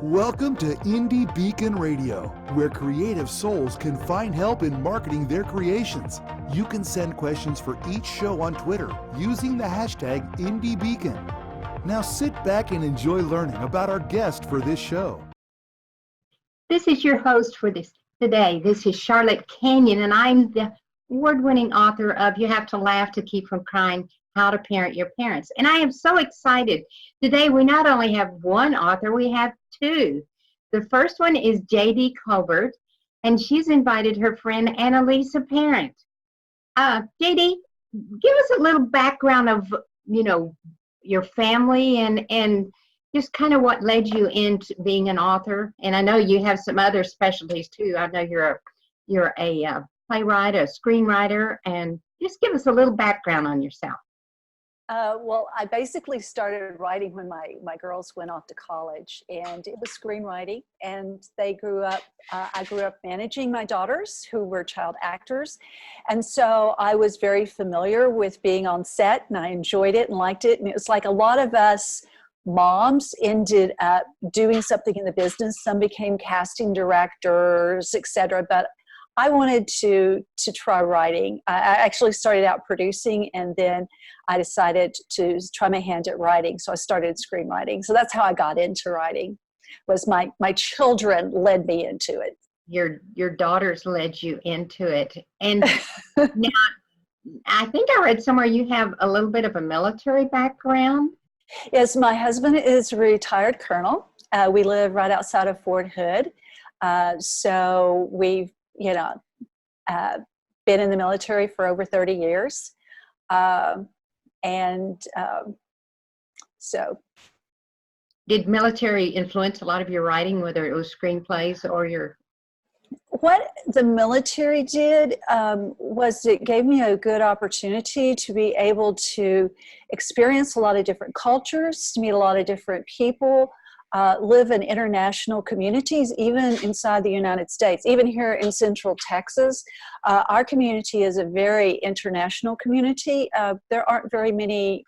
Welcome to Indie Beacon Radio, where creative souls can find help in marketing their creations. You can send questions for each show on Twitter using the hashtag IndieBeacon. Now sit back and enjoy learning about our guest for this show. This is your host for this today. This is Charlotte Canion, and I'm the award-winning author of You Have to Laugh to Keep from Crying, How to Parent Your Parents. And I am so excited. Today we not only have one author, we have two. The first one is J.D. Covert, and she's invited her friend Annalisa Parent. J.D., give us a little background of, your family and just kind of what led you into being an author. And I know you have some other specialties too. I know you're a playwright, a screenwriter, and just give us a little background on yourself. Well, I basically started writing when my girls went off to college, and it was screenwriting, and they grew up, I grew up managing my daughters who were child actors. And so I was very familiar with being on set, and I enjoyed it and liked it. And it was like a lot of us moms ended up doing something in the business. Some became casting directors, etc. But I wanted to try writing. I actually started out producing, and then I decided to try my hand at writing. So I started screenwriting. So that's how I got into writing. Was my children led me into it. Your daughters led you into it. And now, I think I read somewhere you have a little bit of a military background. Yes, my husband is a retired colonel. We live right outside of Fort Hood. So we've been in the military for over 30 years. So. Did military influence a lot of your writing, whether it was screenplays or your? What the military did was it gave me a good opportunity to be able to experience a lot of different cultures, to meet a lot of different people, live in international communities, even inside the United States. Even here in Central Texas, our community is a very international community. There aren't very many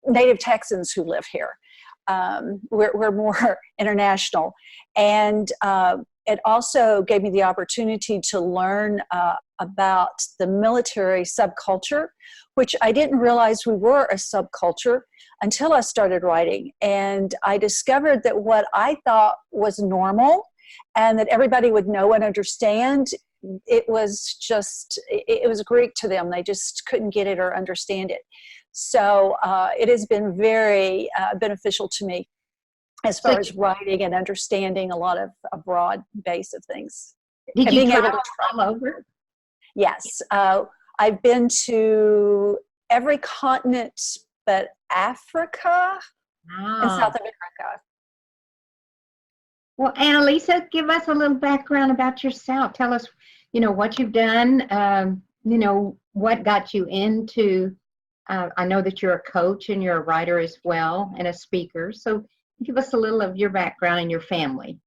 native Texans who live here. We're more international. And it also gave me the opportunity to learn about the military subculture, which I didn't realize we were a subculture until I started writing. And I discovered that what I thought was normal and that everybody would know and understand, it was Greek to them. They just couldn't get it or understand it. So it has been very beneficial to me as far as writing and understanding a lot of a broad base of things. Did you travel all over? Yes. I've been to every continent but Africa and South America. Well, Annalisa, give us a little background about yourself. Tell us, what you've done, what got you into, I know that you're a coach and you're a writer as well and a speaker. So give us a little of your background and your family.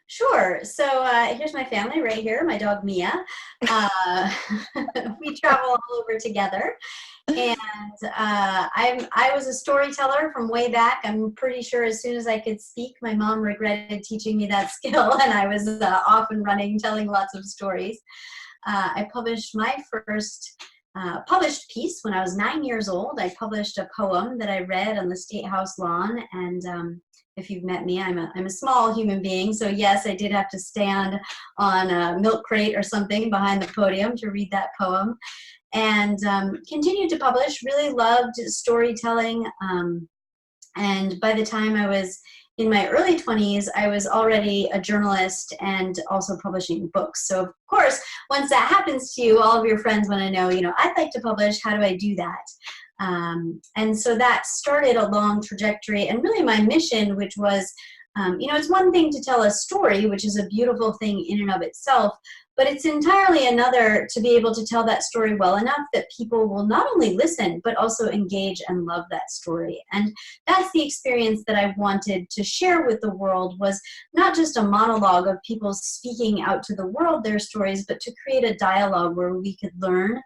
Sure. So here's my family right here, my dog Mia. We travel all over together. And I was a storyteller from way back. I'm pretty sure as soon as I could speak, my mom regretted teaching me that skill, and I was off and running, telling lots of stories. I published my first published piece when I was 9 years old. I published a poem that I read on the State House lawn, and if you've met me, I'm a small human being, so yes, I did have to stand on a milk crate or something behind the podium to read that poem, and continued to publish. Really loved storytelling, and by the time I was in my early 20s, I was already a journalist and also publishing books. So of course, once that happens to you, all of your friends want to know, I'd like to publish, how do I do that? And so that started a long trajectory, and really my mission, which was, it's one thing to tell a story, which is a beautiful thing in and of itself, but it's entirely another to be able to tell that story well enough that people will not only listen, but also engage and love that story. And that's the experience that I wanted to share with the world, was not just a monologue of people speaking out to the world their stories, but to create a dialogue where we could learn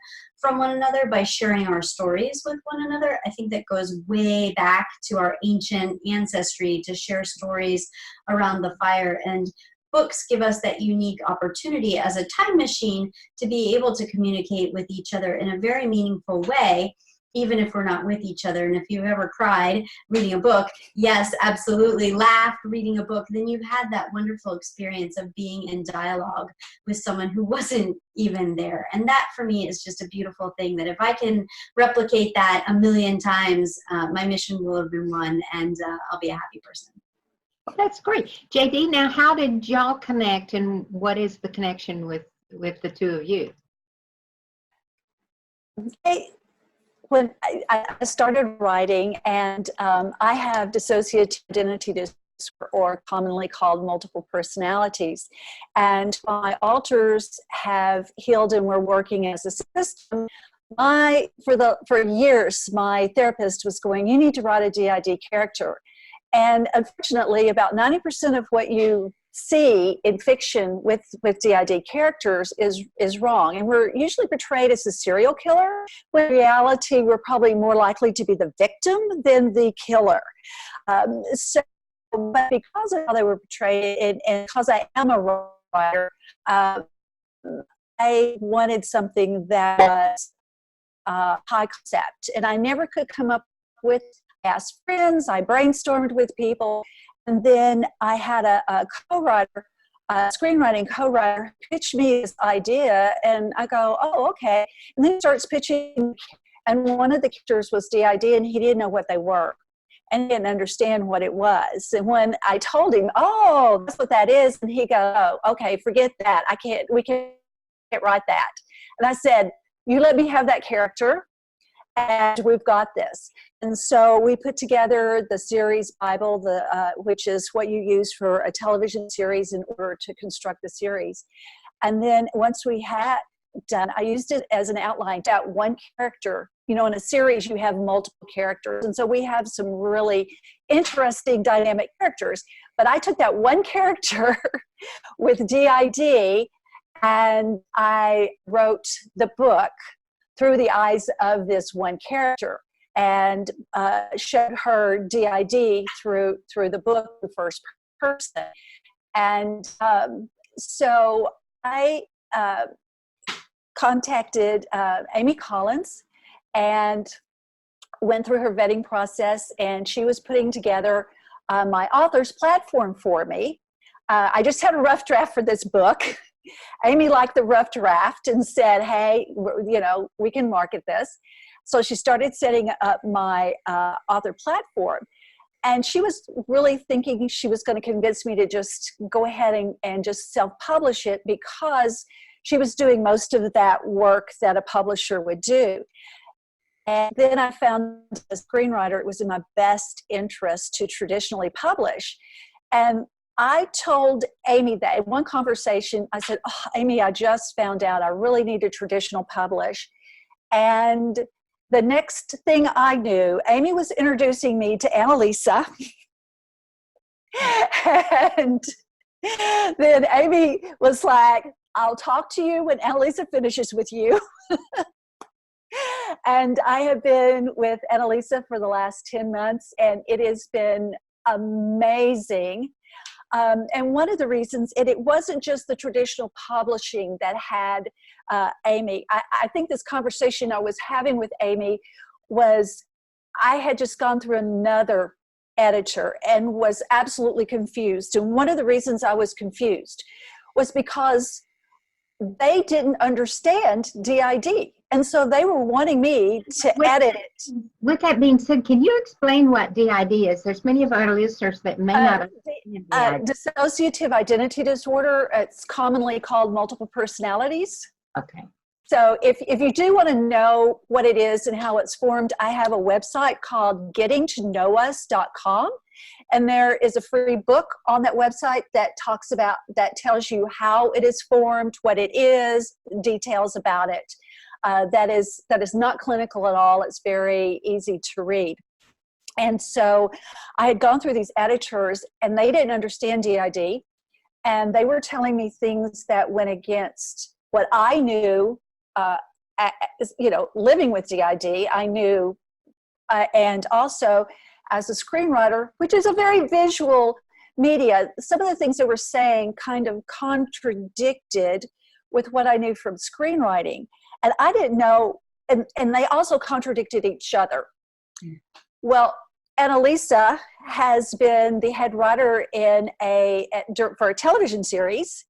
from one another by sharing our stories with one another. I think that goes way back to our ancient ancestry to share stories around the fire. And books give us that unique opportunity as a time machine to be able to communicate with each other in a very meaningful way, even if we're not with each other. And if you've ever cried reading a book, yes, absolutely, laughed reading a book, then you've had that wonderful experience of being in dialogue with someone who wasn't even there. And that for me is just a beautiful thing, that if I can replicate that 1,000,000 times, my mission will have been won, and I'll be a happy person. That's great. JD, now how did y'all connect, and what is the connection with the two of you? When I started writing, and I have dissociative identity disorder, or commonly called multiple personalities, and my alters have healed and we're working as a system. For years, my therapist was going, "You need to write a DID character," and unfortunately, about 90% of what you see in fiction with DID characters is wrong, and we're usually portrayed as a serial killer, when in reality we're probably more likely to be the victim than the killer. But because of how they were portrayed, and because I am a writer, I wanted something that was high concept, and I never could come up with. I asked friends, I brainstormed with people, and then I had a co-writer, a screenwriting co-writer, pitch me this idea, and I go, "Oh, okay." And then he starts pitching, and one of the characters was DID, and he didn't know what they were, and he didn't understand what it was. And when I told him, "Oh, that's what that is," and he goes, "Oh, okay, forget that. We can't write that." And I said, "You let me have that character, and we've got this." And so we put together the series Bible, which is what you use for a television series in order to construct the series. And then once we had done, I used it as an outline, that one character. In a series you have multiple characters, and so we have some really interesting dynamic characters. But I took that one character with DID, and I wrote the book through the eyes of this one character, and showed her DID through the book, the first person. And so I contacted Amy Collins and went through her vetting process, and she was putting together my author's platform for me. I just had a rough draft for this book. Amy liked the rough draft and said, "Hey, we can market this." So she started setting up my author platform. And she was really thinking she was going to convince me to just go ahead and just self-publish it, because she was doing most of that work that a publisher would do. And then I found, as a screenwriter, it was in my best interest to traditionally publish. And I told Amy that in one conversation, I said, "Oh, Amy, I just found out I really need to traditional publish." And the next thing I knew, Amy was introducing me to Annalisa. And then Amy was like, "I'll talk to you when Annalisa finishes with you." And I have been with Annalisa for the last 10 months, and it has been amazing. And one of the reasons, it wasn't just the traditional publishing that had Amy. I think this conversation I was having with Amy was, I had just gone through another editor and was absolutely confused. And one of the reasons I was confused was because they didn't understand DID. And so they were wanting me to edit it. With that being said, can you explain what DID is? There's many of our listeners that may not understand DID. Dissociative identity disorder. It's commonly called multiple personalities. Okay. So if you do want to know what it is and how it's formed, I have a website called gettingtoknowus.com. And there is a free book on that website that tells you how it is formed, what it is, details about it. That is not clinical at all. It's very easy to read. And so I had gone through these editors, and they didn't understand DID, and they were telling me things that went against what I knew living with DID, I knew, and also as a screenwriter, which is a very visual media, some of the things they were saying kind of contradicted with what I knew from screenwriting. And I didn't know, and they also contradicted each other. Well, Annalisa has been the head writer for a television series,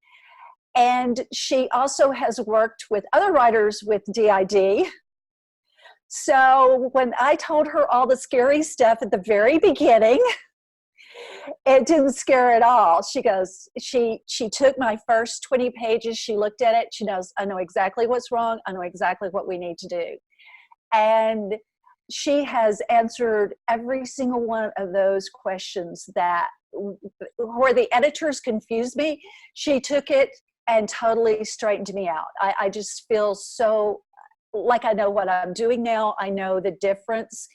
and she also has worked with other writers with DID. So when I told her all the scary stuff at the very beginning, it didn't scare at all. She goes, she took my first 20 pages, she looked at it, she knows, I know exactly what's wrong, I know exactly what we need to do. And she has answered every single one of those questions that, where the editors confused me, she took it and totally straightened me out. I just feel so like I know what I'm doing now. I know the difference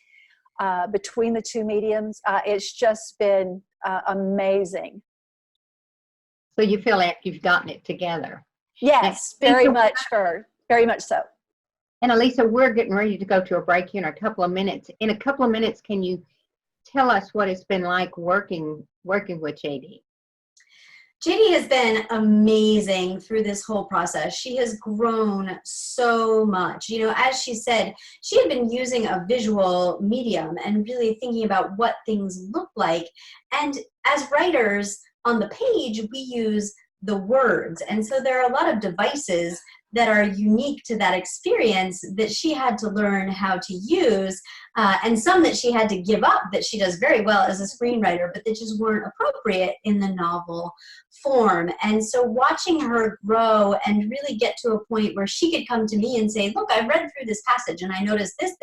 between the two mediums. It's just been amazing. So you feel like you've gotten it together? Yes, very much so. Annalisa, we're getting ready to go to a break here in a couple of minutes. In a couple of minutes, can you tell us what it's been like working with JD? JD has been amazing through this whole process. She has grown so much. You know, as she said, she had been using a visual medium and really thinking about what things look like. And as writers on the page, we use the words. And so there are a lot of devices that are unique to that experience that she had to learn how to use, and some that she had to give up that she does very well as a screenwriter, but that just weren't appropriate in the novel form. And so watching her grow and really get to a point where she could come to me and say, look, I read through this passage and I noticed this,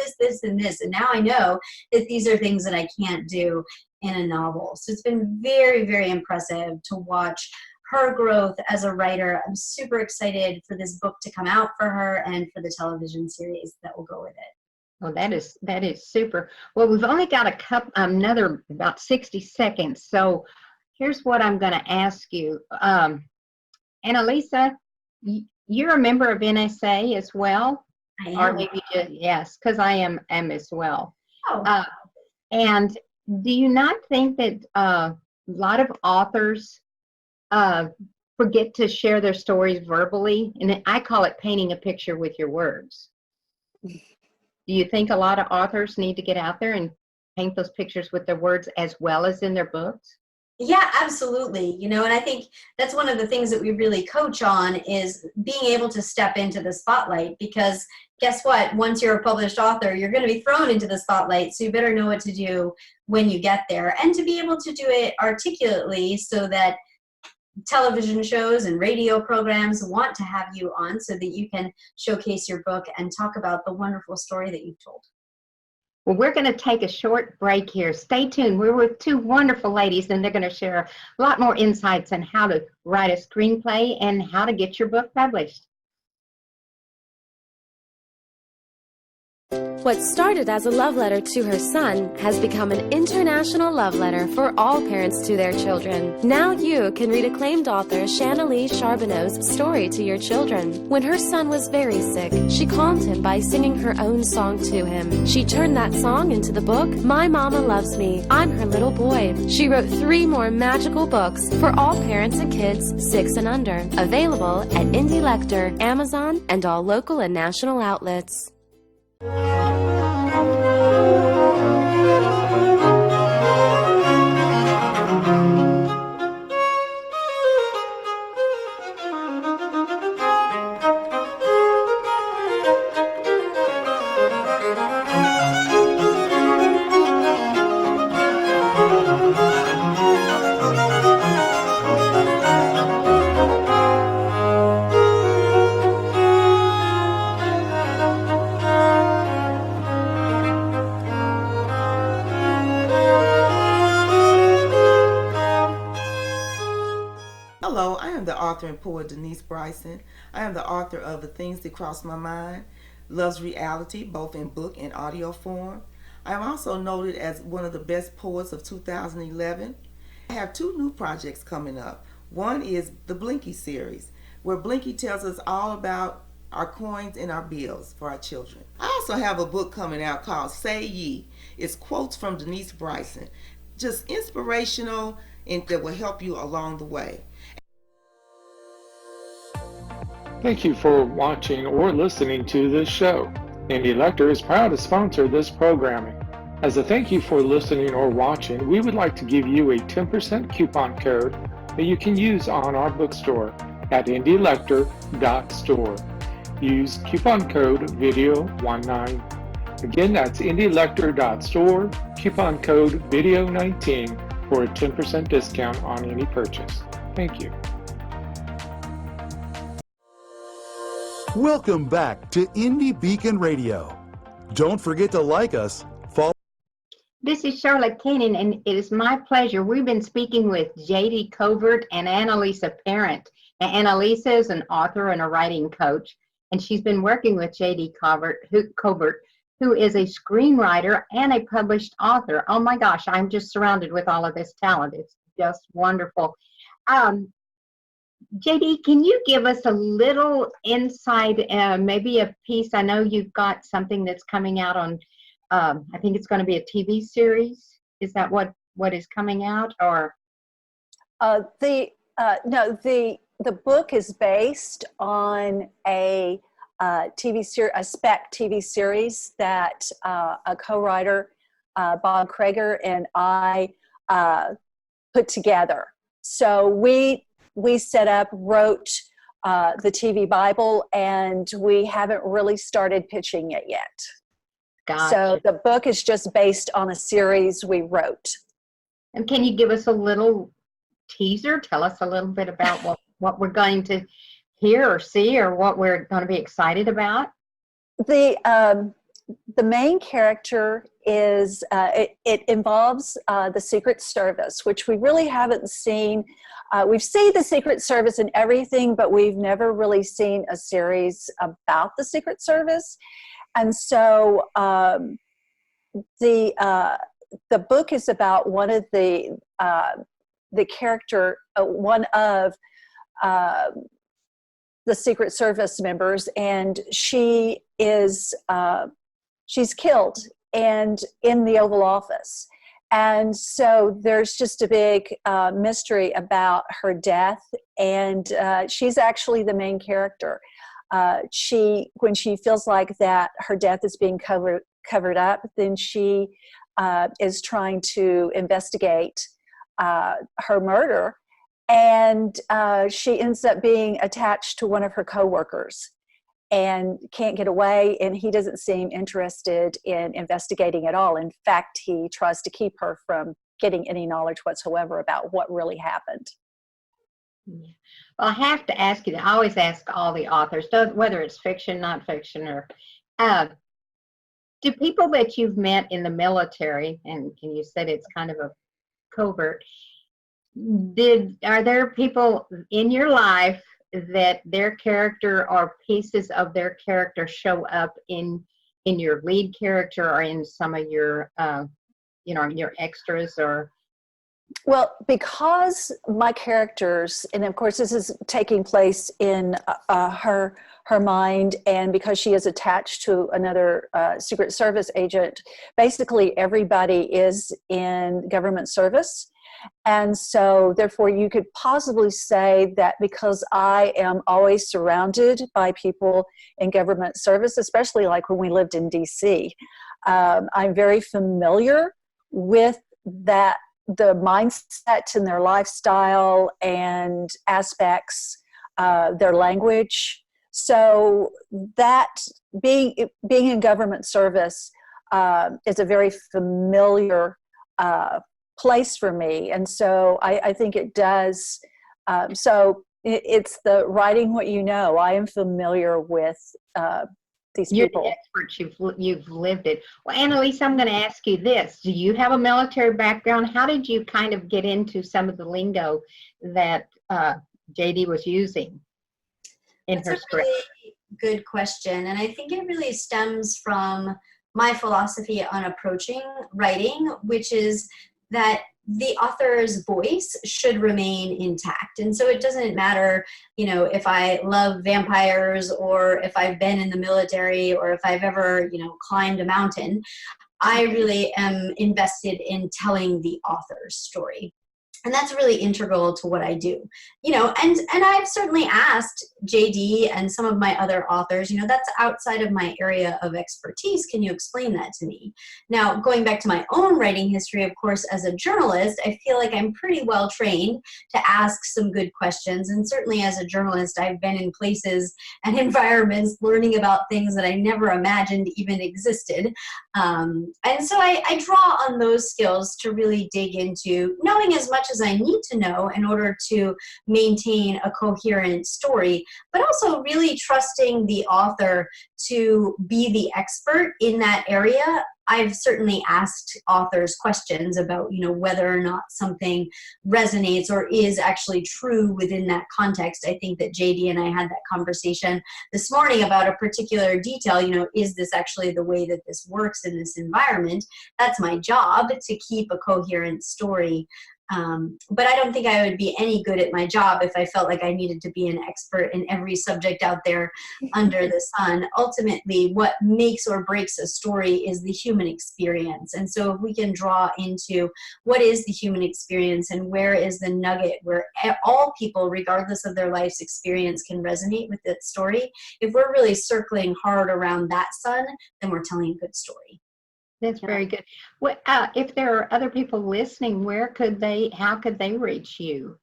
and this, and now I know that these are things that I can't do in a novel. So it's been very, very impressive to watch her growth as a writer. I'm super excited for this book to come out for her and for the television series that will go with it. Well, that is super. Well, we've only got another about 60 seconds. So here's what I'm going to ask you. Annalisa, you're a member of NSA as well? I am. Or maybe yes, because I am as well. Oh. And do you not think that a lot of authors forget to share their stories verbally? And I call it painting a picture with your words. Do you think a lot of authors need to get out there and paint those pictures with their words as well as in their books? Yeah, absolutely. You know, and I think that's one of the things that we really coach on is being able to step into the spotlight, because guess what? Once you're a published author, you're going to be thrown into the spotlight. So you better know what to do when you get there, and to be able to do it articulately so that television shows and radio programs want to have you on so that you can showcase your book and talk about the wonderful story that you've told. Well, we're going to take a short break here. Stay tuned. We're with two wonderful ladies, and they're going to share a lot more insights on how to write a screenplay and how to get your book published. What started as a love letter to her son has become an international love letter for all parents to their children. Now you can read acclaimed author Shanalee Charbonneau's story to your children. When her son was very sick, she calmed him by singing her own song to him. She turned that song into the book, My Mama Loves Me, I'm Her Little Boy. She wrote 3 more magical books for all parents and kids 6 and under. Available at Indie Lecter, Amazon, and all local and national outlets. Hello, I am the author and poet Denise Bryson. I am the author of The Things That Cross My Mind, Love's Reality, both in book and audio form. I am also noted as one of the best poets of 2011. I have 2 new projects coming up. One is the Blinky series, where Blinky tells us all about our coins and our bills for our children. I also have a book coming out called Say Ye. It's quotes from Denise Bryson, just inspirational and that will help you along the way. Thank you for watching or listening to this show. Indie Lector is proud to sponsor this programming. As a thank you for listening or watching, we would like to give you a 10% coupon code that you can use on our bookstore at indielector.store. Use coupon code video19. Again, that's indielector.store, coupon code video19 for a 10% discount on any purchase. Thank you. Welcome back to Indie Beacon Radio. Don't forget to like us, follow. This is Charlotte Canion, and it is my pleasure. We've been speaking with J.D. Covert and Annalisa Parent. And Annalisa is an author and a writing coach, and she's been working with J.D. Covert, who is a screenwriter and a published author. Oh my gosh, I'm just surrounded with all of this talent. It's just wonderful. JD, can you give us a little insight, maybe a piece? I know you've got something that's coming out on, I think it's going to be a TV series. Is that what is coming out, or? No, the book is based on a TV series, a spec TV series that a co-writer, Bob Krager, and I put together. So we set up, wrote the TV Bible, and we haven't really started pitching it yet. Gotcha. So the book is just based on a series we wrote. And can you give us a little teaser? Tell us a little bit about what we're going to hear or see, or what we're going to be excited about. The main character is, it involves the Secret Service, which we really haven't seen. We've seen the Secret Service in everything, but we've never really seen a series about the Secret Service. And so the book is about one of the character, one of the Secret Service members, and she is she's killed and in the Oval Office. And so there's just a big mystery about her death, and she's actually the main character. When she feels like that her death is being covered up, then she is trying to investigate her murder, and she ends up being attached to one of her coworkers and can't get away, and he doesn't seem interested in investigating at all. In fact, he tries to keep her from getting any knowledge whatsoever about what really happened. Yeah. Well, I have to ask you, I always ask all the authors, whether it's fiction, non-fiction, or do people that you've met in the military, and you said it's kind of a covert, are there people in your life that their character or pieces of their character show up in your lead character, or in some of your your extras? Or well, because my characters, and of course this is taking place in her mind, and because she is attached to another Secret Service agent, basically everybody is in government service. And so therefore you could possibly say that because I am always surrounded by people in government service, especially like when we lived in DC, I'm very familiar with that, the mindset and their lifestyle and aspects, their language. So that being in government service is a very familiar place for me. And so I think it does. So it's the writing what you know. I am familiar with these people. You're the expert. You've lived it. Well, Annalisa, I'm going to ask you this. Do you have a military background? How did you kind of get into some of the lingo that JD was using in her script? Really good question. And I think it really stems from my philosophy on approaching writing, which is that the author's voice should remain intact. And so it doesn't matter, if I love vampires or if I've been in the military or if I've ever, climbed a mountain. I really am invested in telling the author's story. And that's really integral to what I do, and I've certainly asked JD and some of my other authors, that's outside of my area of expertise. Can you explain that to me? Now, going back to my own writing history, of course, as a journalist, I feel like I'm pretty well trained to ask some good questions. And certainly as a journalist, I've been in places and environments learning about things that I never imagined even existed. And so I draw on those skills to really dig into knowing as much as I need to know in order to maintain a coherent story, but also really trusting the author to be the expert in that area. I've certainly asked authors questions about, whether or not something resonates or is actually true within that context. I think that JD and I had that conversation this morning about a particular detail, is this actually the way that this works in this environment? That's my job, to keep a coherent story. But I don't think I would be any good at my job if I felt like I needed to be an expert in every subject out there under the sun. Ultimately, what makes or breaks a story is the human experience. And so if we can draw into what is the human experience and where is the nugget where all people, regardless of their life's experience, can resonate with that story, if we're really circling hard around that sun, then we're telling a good story. That's very good. Well, if there are other people listening, how could they reach you?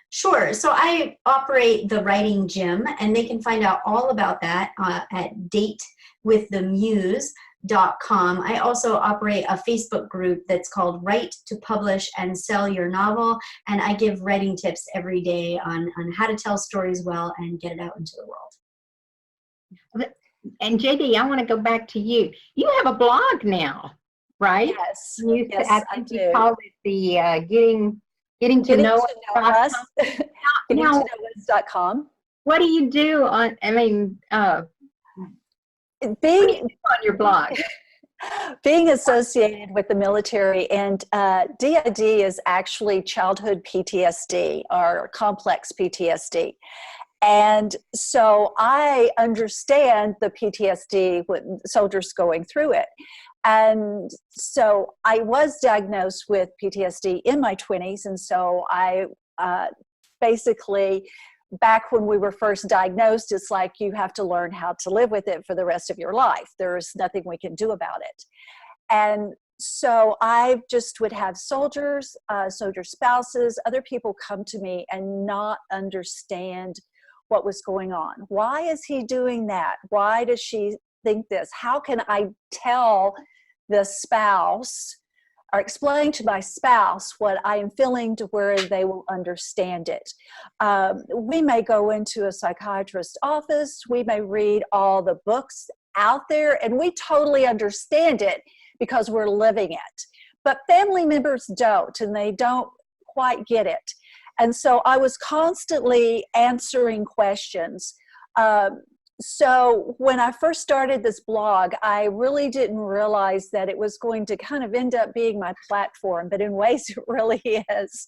Sure. So I operate the Writing Gym, and they can find out all about that at datewiththemuse.com. I also operate a Facebook group that's called Write to Publish and Sell Your Novel, and I give writing tips every day on how to tell stories well and get it out into the world. And JD, I want to go back to you. You have a blog now, right? Yes, I think you call it the getting to know us. gettingtoknowus.com. What do you do on? Being on your blog. Being associated with the military, and DID is actually childhood PTSD or complex PTSD. And so I understand the PTSD with soldiers going through it. And so I was diagnosed with PTSD in my 20s. And so I basically, back when we were first diagnosed, it's like you have to learn how to live with it for the rest of your life. There's nothing we can do about it. And so I just would have soldiers, soldier spouses, other people come to me and not understand what was going on. Why is he doing that? Why does she think this? How can I tell the spouse or explain to my spouse what I am feeling to where they will understand it? We may go into a psychiatrist's office, we may read all the books out there, and we totally understand it because we're living it. But family members don't, and they don't quite get it. And so I was constantly answering questions. So when I first started this blog, I really didn't realize that it was going to kind of end up being my platform, but in ways it really is.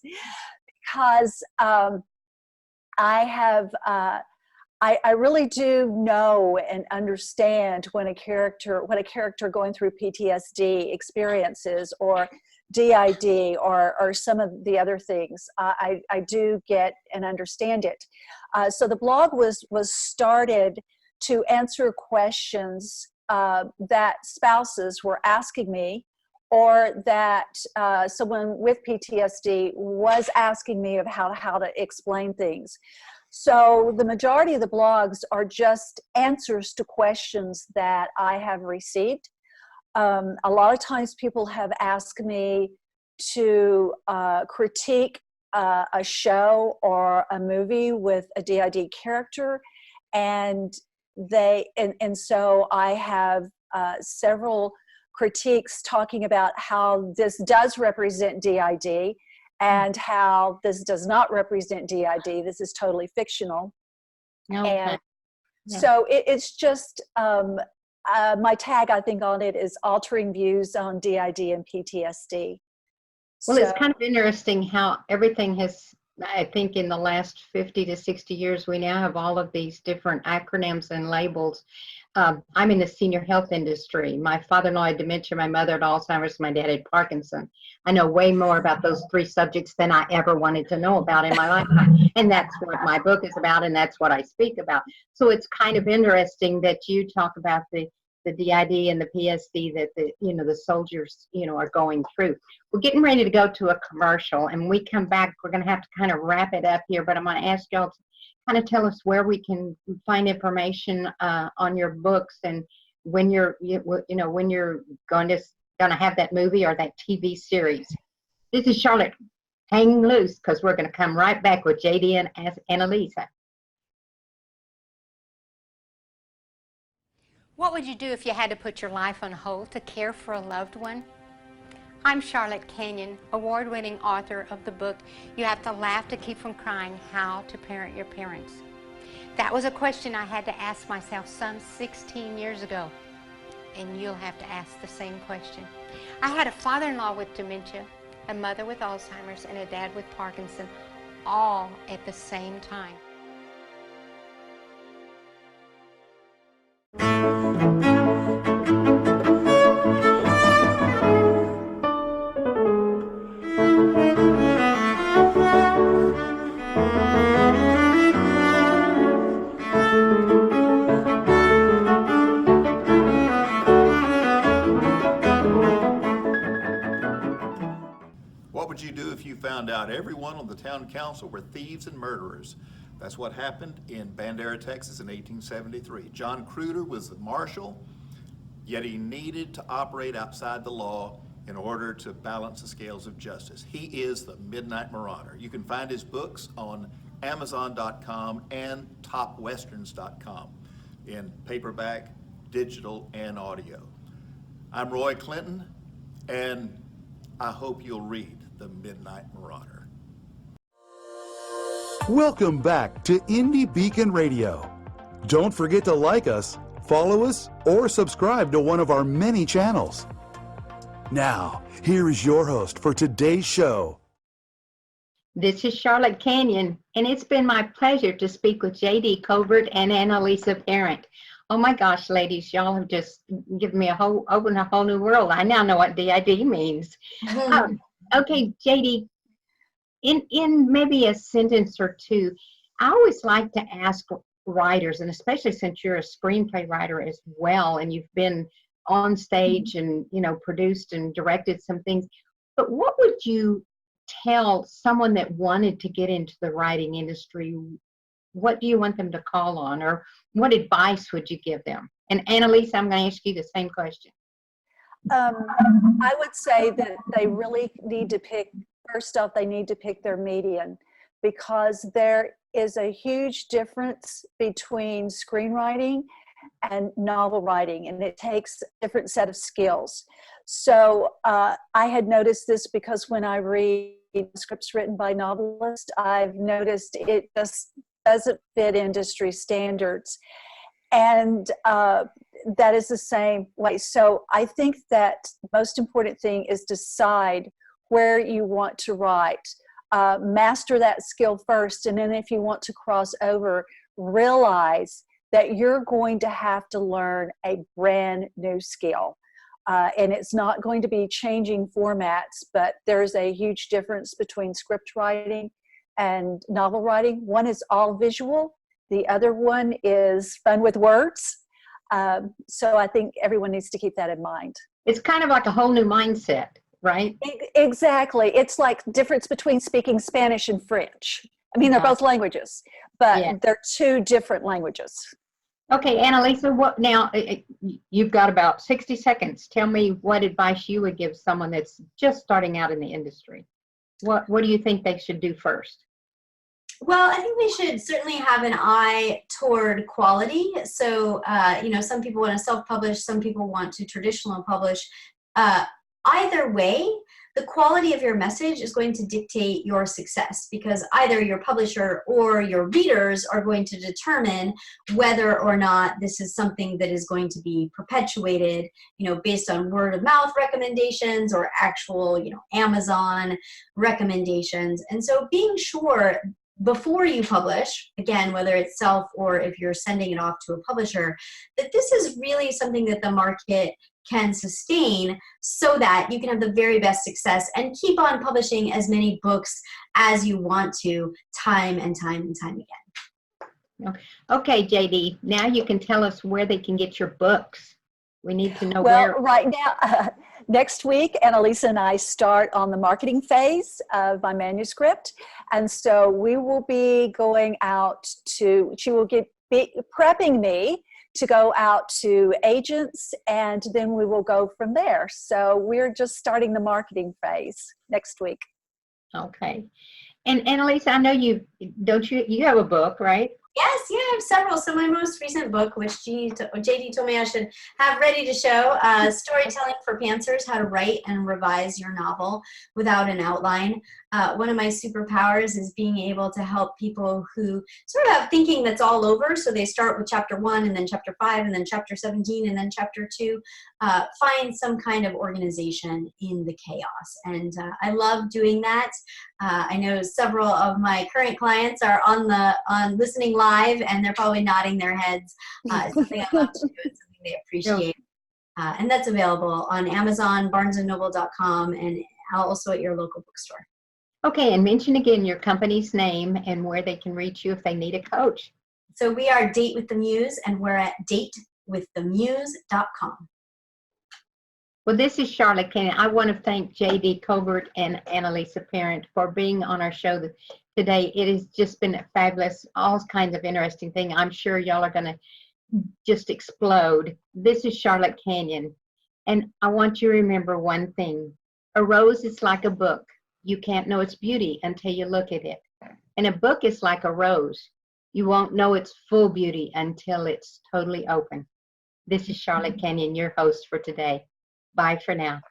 Because I really do know and understand what a character going through PTSD experiences, or DID, or some of the other things. I do get and understand it. So the blog was started to answer questions that spouses were asking me, or that someone with PTSD was asking me of how to explain things. So the majority of the blogs are just answers to questions that I have received. A lot of times people have asked me to critique a show or a movie with a DID character, and so I have several critiques talking about how this does represent DID and how this does not represent DID. This is totally fictional. Okay. And so it's just, my tag, I think, on it is altering views on DID and PTSD. Well, it's kind of interesting how everything has, I think in the last 50 to 60 years, we now have all of these different acronyms and labels. I'm in the senior health industry. My father-in-law had dementia, my mother had Alzheimer's, my dad had Parkinson. I know way more about those three subjects than I ever wanted to know about in my lifetime. And that's what my book is about, and that's what I speak about. So it's kind of interesting that you talk about the DID and the PSD that the soldiers, are going through. We're getting ready to go to a commercial, and when we come back, we're going to have to kind of wrap it up here, but I'm going to ask y'all to kind of tell us where we can find information on your books and when you're going to have that movie or that TV series. This is Charlotte hanging loose, because we're going to come right back with JD and Annalisa. What would you do if you had to put your life on hold to care for a loved one? I'm Charlotte Canion, award-winning author of the book, You Have to Laugh to Keep from Crying, How to Parent Your Parents. That was a question I had to ask myself some 16 years ago, and you'll have to ask the same question. I had a father-in-law with dementia, a mother with Alzheimer's, and a dad with Parkinson, all at the same time. What would you do if you found out everyone on the town council were thieves and murderers? That's what happened in Bandera, Texas in 1873. John Cruder was the marshal, yet he needed to operate outside the law in order to balance the scales of justice. He is the Midnight Marauder. You can find his books on Amazon.com and TopWesterns.com in paperback, digital, and audio. I'm Roy Clinton, and I hope you'll read The Midnight Marauder. Welcome back to Indie Beacon Radio. Don't forget to like us, follow us, or subscribe to one of our many channels. Now, here is your host for today's show. This is Charlotte Canion, and it's been my pleasure to speak with JD Covert and Annalisa Parent. Oh my gosh, ladies, y'all have just given me opened a whole new world. I now know what DID means. Okay, JD, in maybe a sentence or two, I always like to ask writers, and especially since you're a screenplay writer as well, and you've been on stage and produced and directed some things, but what would you tell someone that wanted to get into the writing industry? What do you want them to call on, or what advice would you give them? And Annalisa, I'm going to ask you the same question. I would say that they really need to pick, first off, they need to pick their medium, because there is a huge difference between screenwriting and novel writing, and it takes a different set of skills. So I had noticed this because when I read scripts written by novelists, I've noticed it just doesn't fit industry standards. And that is the same way. So I think that the most important thing is decide where you want to write. Master that skill first, and then if you want to cross over, realize that you're going to have to learn a brand new skill. And it's not going to be changing formats, but there's a huge difference between script writing and novel writing. One is all visual. The other one is fun with words. So I think everyone needs to keep that in mind. It's kind of like a whole new mindset, right? Exactly. It's like the difference between speaking Spanish and French. I mean, they're both languages, but they're two different languages. Okay, Annalisa, what now? You've got about 60 seconds. Tell me what advice you would give someone that's just starting out in the industry. What do you think they should do first? Well, I think they should certainly have an eye toward quality. So, some people want to self-publish, some people want to traditional publish. Either way, the quality of your message is going to dictate your success, because either your publisher or your readers are going to determine whether or not this is something that is going to be perpetuated, based on word of mouth recommendations or actual, Amazon recommendations. And so being sure before you publish, again, whether it's self or if you're sending it off to a publisher, that this is really something that the market can sustain, so that you can have the very best success and keep on publishing as many books as you want to, time and time and time again. Okay, JD, now you can tell us where they can get your books. We need to know Well, where. right now, next week, Annalisa and I start on the marketing phase of my manuscript. And so we will be going out she will be prepping me to go out to agents, and then we will go from there. So we're just starting the marketing phase next week. Okay. And Annalisa, I know you have a book, right? Yes, yeah, I have several. So my most recent book, which JD told me I should have ready to show, Storytelling for Pantsers, How to Write and Revise Your Novel Without an Outline. One of my superpowers is being able to help people who sort of have thinking that's all over. So they start with chapter 1 and then chapter 5 and then chapter 17 and then chapter 2. Find some kind of organization in the chaos. And I love doing that. I know several of my current clients are on listening live, and they're probably nodding their heads. It's something I love to do. It's something they appreciate. And that's available on Amazon, barnesandnoble.com, and also at your local bookstore. Okay, and mention again your company's name and where they can reach you if they need a coach. So we are Date with the Muse, and we're at datewiththemuse.com. Well, this is Charlotte Canion. I want to thank JD Covert and Annalisa Parent for being on our show today. It has just been fabulous, all kinds of interesting things. I'm sure y'all are going to just explode. This is Charlotte Canion, and I want you to remember one thing. A rose is like a book. You can't know its beauty until you look at it. And a book is like a rose. You won't know its full beauty until it's totally open. This is Charlotte Canion, your host for today. Bye for now.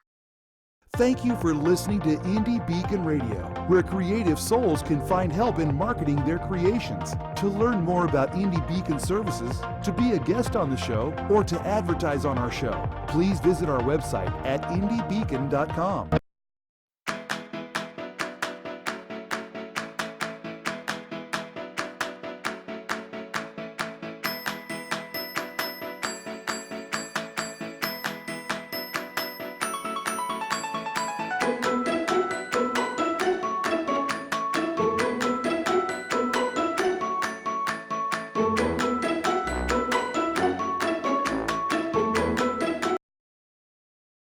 Thank you for listening to Indie Beacon Radio, where creative souls can find help in marketing their creations. To learn more about Indie Beacon services, to be a guest on the show, or to advertise on our show, please visit our website at indiebeacon.com.